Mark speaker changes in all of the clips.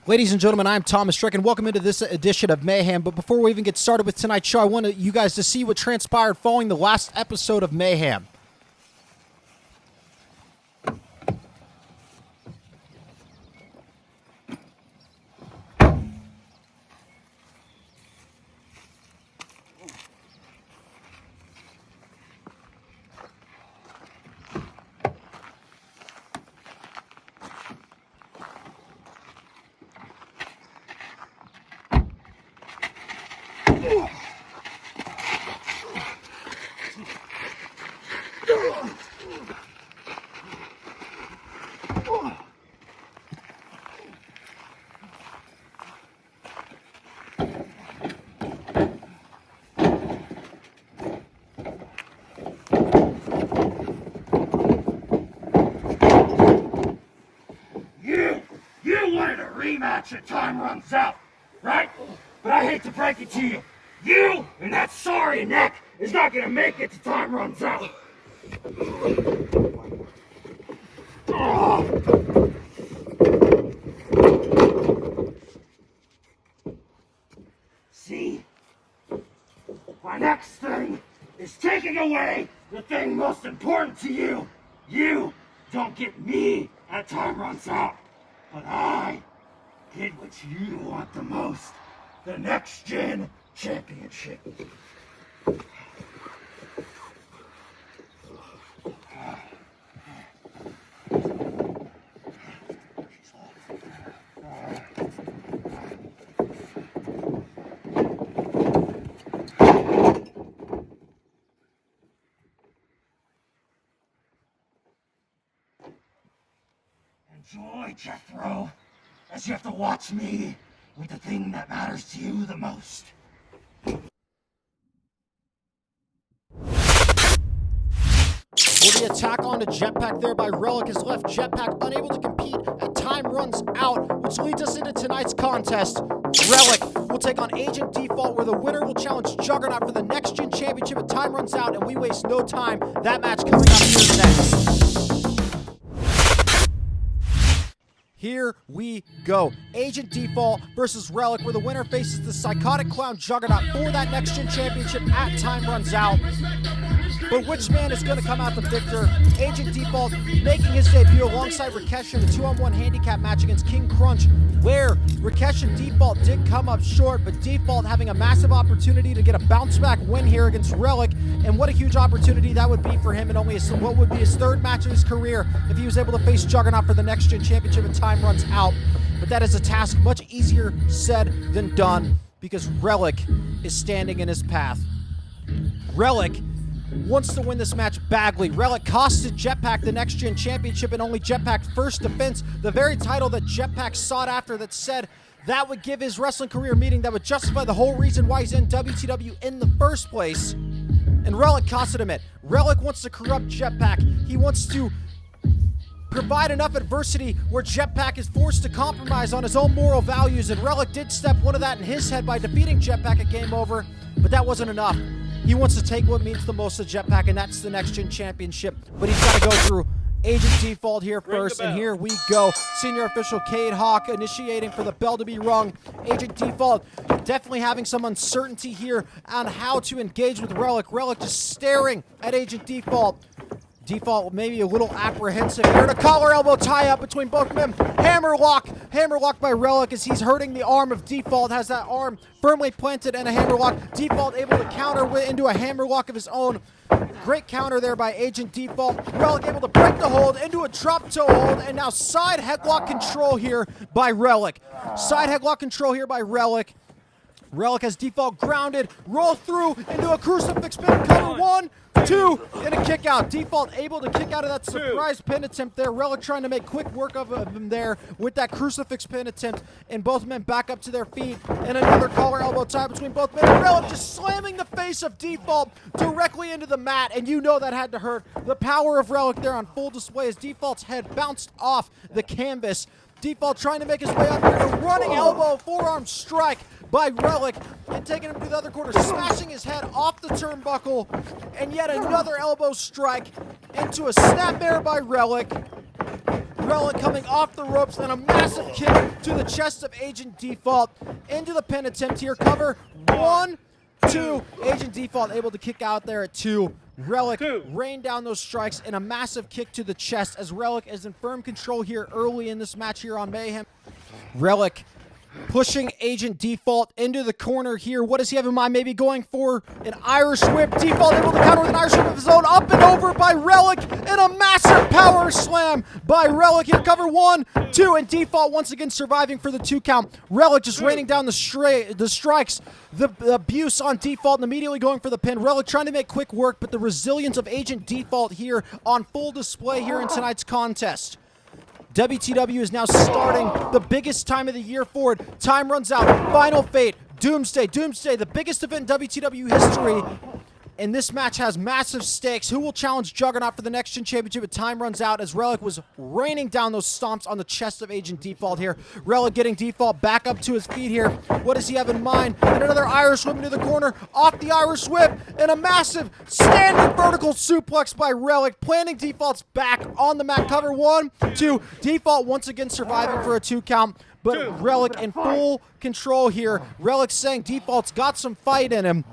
Speaker 1: Ladies and gentlemen, I'm Thomas Strick, and welcome into this edition of Mayhem. But before we even get started with tonight's show, I want you guys to see what transpired following the last episode of Mayhem.
Speaker 2: You wanted a rematch at time runs out, right? But I hate to break it to you. You and that sorry neck is not gonna make it to time runs out. See? My next thing is taking away the thing most important to you. You don't get me at time runs out. But I get what you want the most. The Nex-Gen Championship. Enjoy, Jethro, as you have to watch me with the thing that matters to you the most.
Speaker 1: Well, the attack onto Jetpack there by RELLIK has left Jetpack unable to compete at time runs out, which leads us into tonight's contest. RELLIK will take on Agent Default, where the winner will challenge Juggernaut for the Nex-Gen Championship at time runs out, and we waste no time. That match coming up here next. Here we go. Agent Default versus RELLIK, where the winner faces the psychotic clown Juggernaut for that Nex-Gen Championship at time runs out. But which man is going to come out the victor? Agent Default making his debut alongside Rakesh in the 2-on-1 handicap match against King Krunch, where Rakesh and Default did come up short, but Default having a massive opportunity to get a bounce-back win here against RELLIK, and what a huge opportunity that would be for him in only what would be his third match of his career if he was able to face Juggernaut for the Nex-Gen Championship and time runs out. But that is a task much easier said than done, because RELLIK is standing in his path. RELLIK wants to win this match badly. RELLIK costed Jetpack the Nex-Gen Championship and only Jetpack's first defense, the very title that Jetpack sought after, that said that would give his wrestling career meaning, that would justify the whole reason why he's in WTW in the first place. And RELLIK costed him it. RELLIK wants to corrupt Jetpack. He wants to provide enough adversity where Jetpack is forced to compromise on his own moral values, and RELLIK did step one of that in his head by defeating Jetpack at Game Over, but that wasn't enough. He wants to take what means the most to Jetpack, and that's the Nex-Gen Championship. But he's got to go through Agent Default here first, and here we go. Senior official Cade Hawk initiating for the bell to be rung. Agent Default definitely having some uncertainty here on how to engage with RELLIK. RELLIK just staring at Agent Default. Default maybe a little apprehensive here, and a collar elbow tie-up between both men. Hammerlock by RELLIK as he's hurting the arm of Default, has that arm firmly planted in a hammerlock. Default able to counter into a hammerlock of his own. Great counter there by Agent Default. RELLIK able to break the hold into a drop toe hold, and now side headlock control here by RELLIK. Side headlock control here by RELLIK. RELLIK has Default grounded, roll through into a crucifix pin cover. 1, 2, and a kick out. Default able to kick out of that surprise pin attempt there. RELLIK trying to make quick work of him there with that crucifix pin attempt, and both men back up to their feet, and another collar elbow tie between both men. And RELLIK just slamming the face of Default directly into the mat, and you know that had to hurt. The power of RELLIK there on full display as Default's head bounced off the canvas. Default trying to make his way up here, a running elbow, forearm strike by RELLIK, and taking him to the other corner, smashing his head off the turnbuckle, and yet another elbow strike into a snapmare by RELLIK. RELLIK coming off the ropes and a massive kick to the chest of Agent Default into the pin attempt here. Cover 1, 2. Agent Default able to kick out there at 2. RELLIK rained down those strikes and a massive kick to the chest as RELLIK is in firm control here early in this match here on Mayhem. RELLIK pushing Agent Default into the corner here. What does he have in mind? Maybe going for an Irish whip. Default able to counter with an Irish whip of his own. Up and over by RELLIK and a massive power slam by RELLIK. Here, cover 1, 2, and Default once again surviving for the 2 count. RELLIK just raining down the strikes. The abuse on Default and immediately going for the pin. RELLIK trying to make quick work, but the resilience of Agent Default here on full display here in tonight's contest. WTW is now starting the biggest time of the year forward. Time runs out. Final Fate. Doomsday. Doomsday, the biggest event in WTW history. And this match has massive stakes. Who will challenge Juggernaut for the Nex-Gen Championship? But time runs out as RELLIK was raining down those stomps on the chest of Agent Default here. RELLIK getting Default back up to his feet here. What does he have in mind? And another Irish whip into the corner. Off the Irish whip. And a massive standing vertical suplex by RELLIK. Planting Default's back on the mat. Cover 1, 2. Default once again surviving for a 2 count. But RELLIK in full control here. RELLIK saying Default's got some fight in him.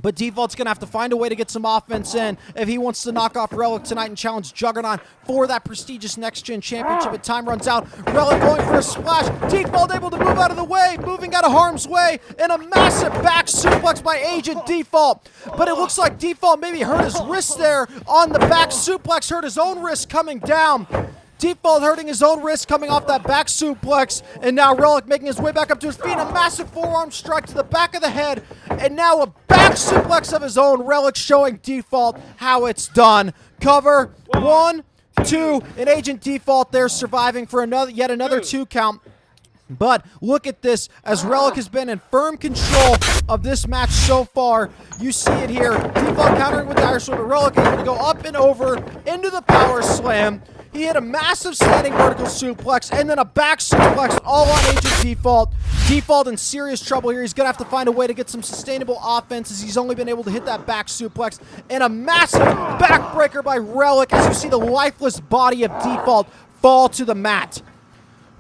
Speaker 1: But Default's going to have to find a way to get some offense in if he wants to knock off RELLIK tonight and challenge Juggernaut for that prestigious Nex-Gen Championship. But time runs out. RELLIK going for a splash. Default able to move out of the way, moving out of harm's way, and a massive back suplex by Agent Default. But it looks like Default maybe hurt his wrist there on the back suplex, hurt his own wrist coming down. Default hurting his own wrist coming off that back suplex, and now RELLIK making his way back up to his feet. A massive forearm strike to the back of the head, and now a back suplex of his own. RELLIK showing Default how it's done. Cover 1, 2, and Agent Default there surviving for yet another 2 count. But look at this, as RELLIK has been in firm control of this match so far. You see it here. Default countering with the Irish whip, but RELLIK able to go up and over into the power slam. He hit a massive standing vertical suplex and then a back suplex all on Agent Default. Default in serious trouble here. He's going to have to find a way to get some sustainable offense as he's only been able to hit that back suplex. And a massive backbreaker by RELLIK as you see the lifeless body of Default fall to the mat.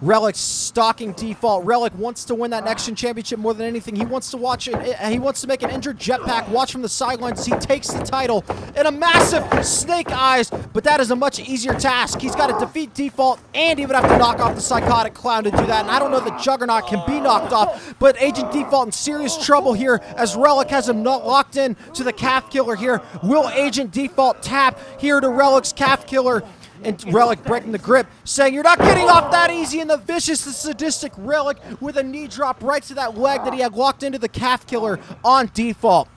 Speaker 1: RELLIK stalking Default. RELLIK wants to win that Nex-Gen Championship more than anything. He wants to watch it. He wants to make an injured Jetpack watch from the sidelines as he takes the title. And a massive snake eyes, but that is a much easier task. He's got to defeat Default, and he would have to knock off the Psychotic Clown to do that. And I don't know that Juggernaut can be knocked off, but Agent Default in serious trouble here as RELLIK has him not locked in to the calf killer here. Will Agent Default tap here to RELLIK's calf killer? And RELLIK breaking the grip, saying, "You're not getting off that easy," and the vicious and sadistic RELLIK with a knee drop right to that leg that he had locked into the calf killer on Default.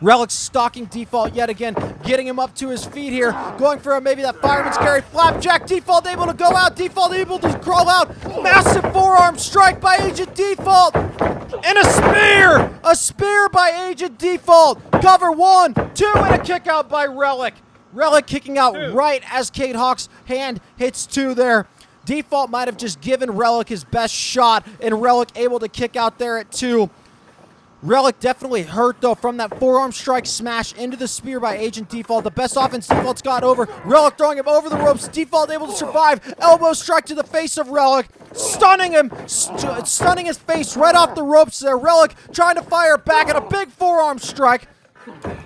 Speaker 1: RELLIK stalking Default yet again, getting him up to his feet here, going for maybe that fireman's carry flapjack. Default able to go out, Default able to crawl out. Massive forearm strike by Agent Default, and a spear by Agent Default. Cover 1, 2, and a kick out by RELLIK. RELLIK kicking out right as Kate Hawk's hand hits 2 there. Default might have just given RELLIK his best shot, and RELLIK able to kick out there at 2. RELLIK definitely hurt, though, from that forearm strike smash into the spear by Agent Default. The best offense Default's got over. RELLIK throwing him over the ropes. Default able to survive. Elbow strike to the face of RELLIK, stunning him, stunning his face right off the ropes there. RELLIK trying to fire back at a big forearm strike.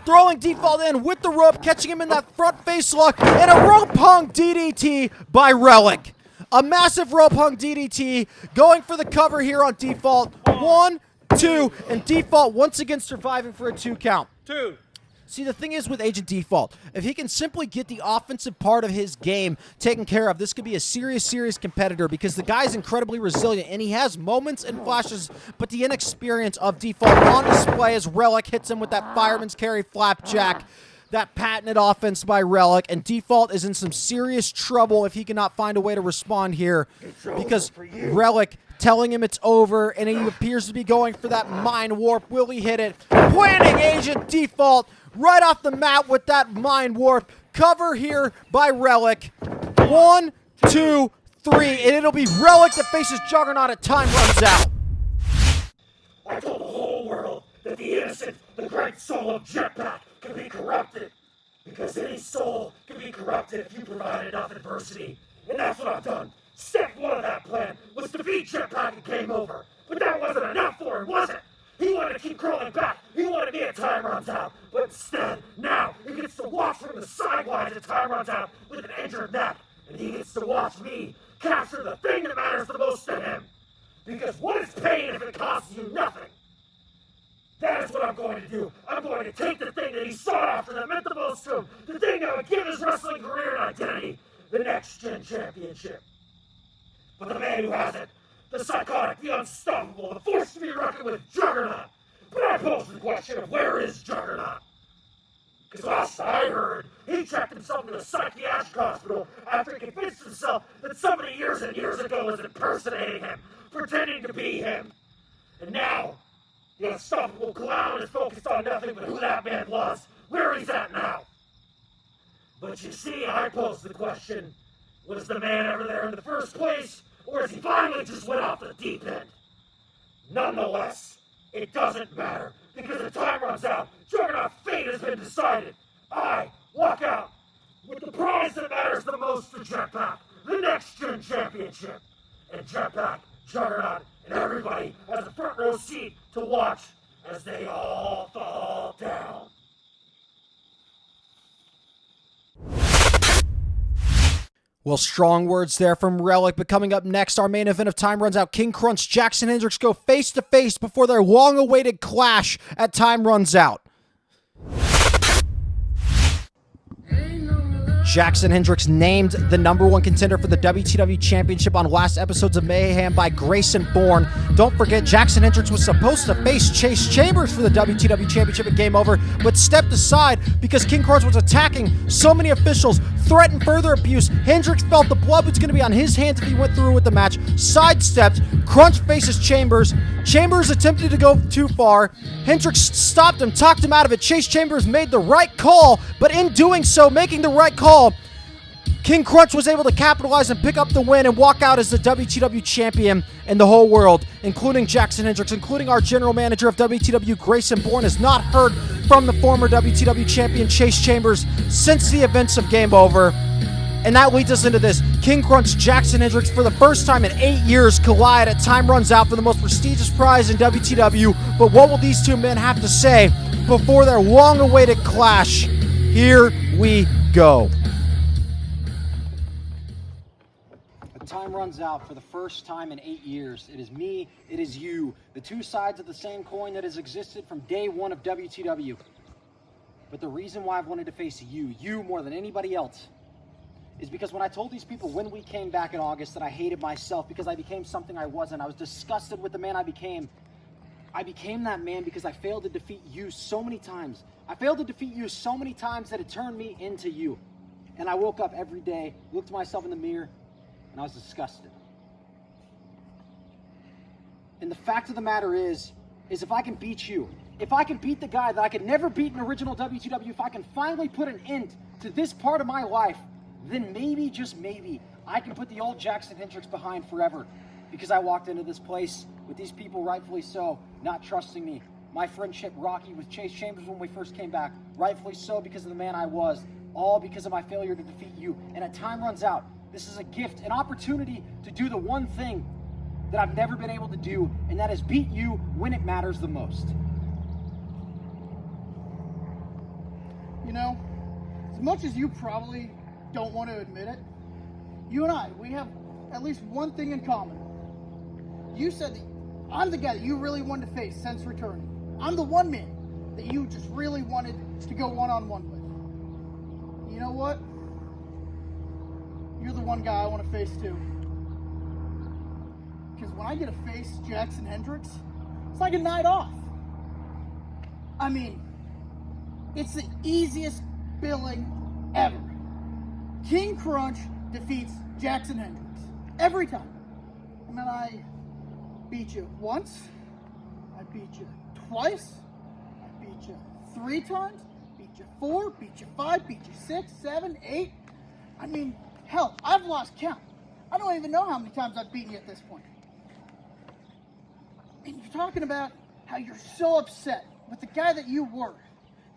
Speaker 1: Throwing Default in with the rope, catching him in that front face lock, and a rope hung DDT by RELLIK. A massive rope hung DDT going for the cover here on Default. 1, 2, and Default once again surviving for a 2 count.
Speaker 3: 2.
Speaker 1: See, the thing is with Agent Default, if he can simply get the offensive part of his game taken care of, this could be a serious competitor because the guy's incredibly resilient and he has moments and flashes, but the inexperience of Default on display as RELLIK hits him with that fireman's carry flapjack, that patented offense by RELLIK, and Default is in some serious trouble if he cannot find a way to respond here because RELLIK telling him it's over, and he appears to be going for that mind warp. Will he hit it? Planning Agent Default right off the mat with that mind warp. Cover here by RELLIK. 1, 2, 3, and it'll be RELLIK that faces Juggernaut at time runs out.
Speaker 2: I told the whole world that the innocent, the great soul of Jetpack can be corrupted. Because any soul can be corrupted if you provide enough adversity. And that's what I've done. Step one of that plan was defeat Jetpack and game over. But that wasn't enough for him, was it? He wanted to keep crawling back. He wanted me at time runs out. But instead, now, he gets to watch from the sidelines as time runs out with an injured neck. And he gets to watch me capture the thing that matters the most to him. Because what is pain if it costs you nothing? That is what I'm going to do. I'm going to take the thing that he sought after that meant the most to him, the thing that would give his wrestling career an identity, the Nex-Gen Championship. But the man who has it, the psychotic, the unstoppable, the force to be reckoned with, Juggernaut. But I pose the question of where is Juggernaut? Because last I heard, he checked himself into a psychiatric hospital after he convinced himself that somebody years and years ago was impersonating him, pretending to be him. And now, the unstoppable clown is focused on nothing but who that man was, where he's at now. But you see, I pose the question, was the man ever there in the first place, or has he finally just went off the deep end? Nonetheless, it doesn't matter, because the time runs out. Juggernaut's fate has been decided. I walk out with the prize that matters the most to Jetpack, the Nex-Gen Championship. And Jetpack, Juggernaut, and everybody has a front row seat to watch as they all fall down.
Speaker 1: Well, strong words there from RELLIK, but coming up next, our main event of Time Runs Out, King Krunch, Jackson Hendrix go face-to-face before their long-awaited clash at Time Runs Out. Jackson Hendrix named the #1 contender for the WTW Championship on last episodes of Mayhem by Grayson Bourne. Don't forget, Jackson Hendrix was supposed to face Chase Chambers for the WTW Championship at Game Over, but stepped aside because King Krunch was attacking so many officials, threatened further abuse. Hendrix felt the blood was going to be on his hands if he went through with the match, sidestepped. Krunch faces Chambers. Chambers attempted to go too far. Hendrix stopped him, talked him out of it. Chase Chambers made the right call, but in doing so, making the right call, King Krunch was able to capitalize and pick up the win and walk out as the WTW champion, and the whole world, including Jackson Hendrix, including our general manager of WTW, Grayson Bourne, has not heard from the former WTW champion Chase Chambers since the events of Game Over. And that leads us into this. King Krunch, Jackson Hendrix, for the first time in 8 years, collide at Time Runs Out for the most prestigious prize in WTW. But what will these two men have to say before their long-awaited clash? Here we go. Time runs out for the first time in 8 years. It is me, it is you, the two sides of the same coin that has existed from day one of WTW. But the reason why I've wanted to face you more than anybody else, is because when I told these people when we came back in August that I hated myself because I became something I wasn't, I was disgusted with the man I became that man because I failed to defeat you so many times. I failed to defeat you so many times that it turned me into you. And I woke up every day, looked at myself in the mirror, and I was disgusted. And the fact of the matter is if I can beat you, if I can beat the guy that I could never beat in original WTW, if I can finally put an end to this part of my life, then maybe, just maybe, I can put the old Jackson Hendrix behind forever. Because I walked into this place with these people, rightfully so, not trusting me. My friendship rocky with Chase Chambers when we first came back, rightfully so because of the man I was, all because of my failure to defeat you. And as time runs out, this is a gift, an opportunity to do the one thing that I've never been able to do, and that is beat you when it matters the most.
Speaker 3: You know, as much as you probably don't want to admit it, you and I, we have at least one thing in common. You said that I'm the guy that you really wanted to face since returning. I'm the one man that you just really wanted to go one-on-one with. You know what? You're the one guy I want to face too. Because when I get to face Jackson Hendrix, it's like a night off. I mean, it's the easiest billing ever. King Krunch defeats Jackson Hendrix every time. And then I beat you once, I beat you twice, I beat you 3 times, beat you 4, beat you 5, beat you 6, 7, 8. I mean, hell, I've lost count. I don't even know how many times I've beaten you at this point. And you're talking about how you're so upset with the guy that you were.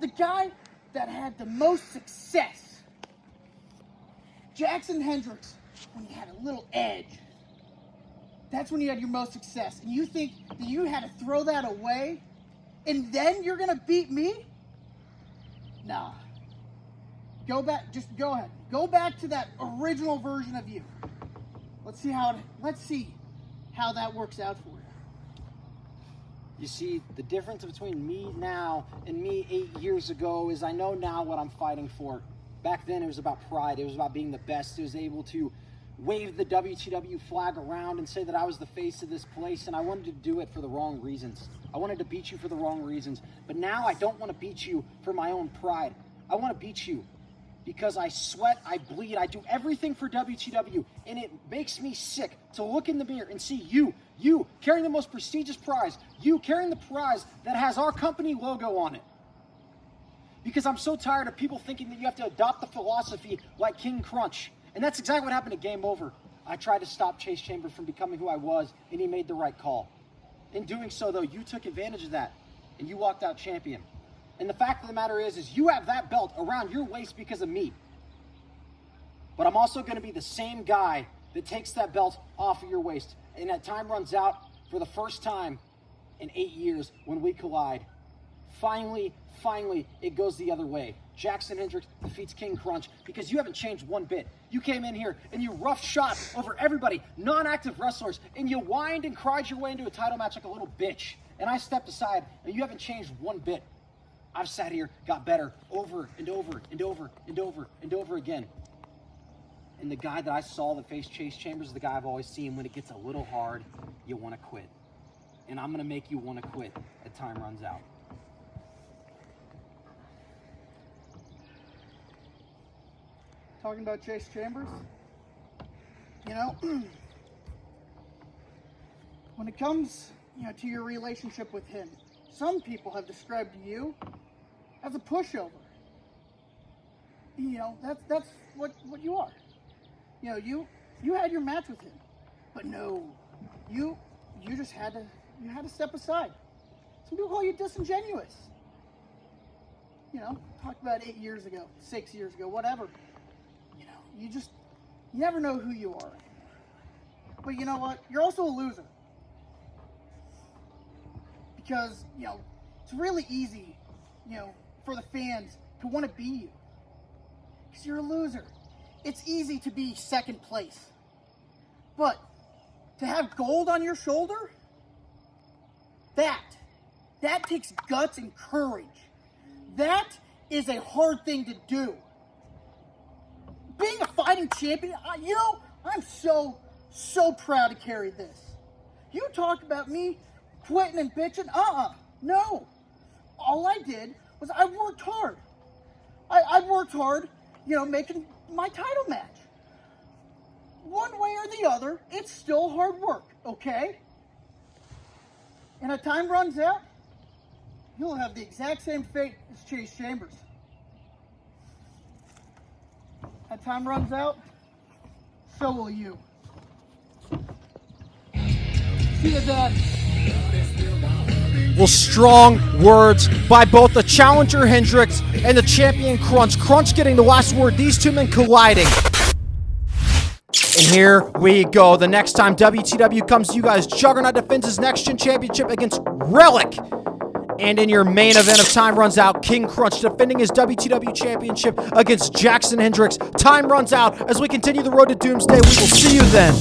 Speaker 3: The guy that had the most success. Jackson Hendrix when you had a little edge. That's when you had your most success. And you think that you had to throw that away and then you're going to beat me? Nah. Go back, just go ahead. Go back to that original version of you. Let's see how that works out for you.
Speaker 1: You see, the difference between me now and me 8 years ago is I know now what I'm fighting for. Back then, it was about pride. It was about being the best. It was able to wave the WTW flag around and say that I was the face of this place, and I wanted to do it for the wrong reasons. I wanted to beat you for the wrong reasons. But now I don't want to beat you for my own pride. I want to beat you because I sweat, I bleed, I do everything for WTW, and it makes me sick to look in the mirror and see you carrying the most prestigious prize, you carrying the prize that has our company logo on it. Because I'm so tired of people thinking that you have to adopt the philosophy like King Krunch. And that's exactly what happened at Game Over. I tried to stop Chase Chambers from becoming who I was, and he made the right call. In doing so, though, you took advantage of that, and you walked out champion. And the fact of the matter is you have that belt around your waist because of me. But I'm also going to be the same guy that takes that belt off of your waist. And that time runs out for the first time in 8 years when we collide. Finally, it goes the other way. Jackson Hendrix defeats King Krunch because you haven't changed one bit. You came in here and you rough shot over everybody, non-active wrestlers, and you whined and cried your way into a title match like a little bitch. And I stepped aside, and you haven't changed one bit. I've sat here, got better over and over and over and over and over again. And the guy that I saw that faced Chase Chambers is the guy I've always seen. When it gets a little hard, you want to quit. And I'm going to make you want to quit as time runs out.
Speaker 3: Talking about Chase Chambers, you know, when it comes, to your relationship with him, some people have described you as a pushover. That's what you are. You had your match with him, but no, you just had to step aside. Some people call you disingenuous. Talked about 8 years ago, 6 years ago, whatever. You never know who you are. But you know what? You're also a loser. Because, it's really easy, for the fans to want to be you. Because you're a loser. It's easy to be second place. But to have gold on your shoulder, that takes guts and courage. That is a hard thing to do. Being a fighting champion, I'm so proud to carry this. You talk about me quitting and bitching, no. All I did was I worked hard. I worked hard, making my title match. One way or the other, it's still hard work, okay? And as time runs out, you'll have the exact same fate as Chase Chambers. As time runs out, so will you. See you then.
Speaker 1: Well, strong words by both the challenger Hendrix and the champion Krunch. Krunch getting the last word, these two men colliding. And here we go. The next time WTW comes to you guys, Juggernaut defends his Nex-Gen championship against RELLIK. And in your main event of Time Runs Out, King Krunch defending his WTW Championship against Jackson Hendrix. Time runs out as we continue the road to Doomsday. We will see you then.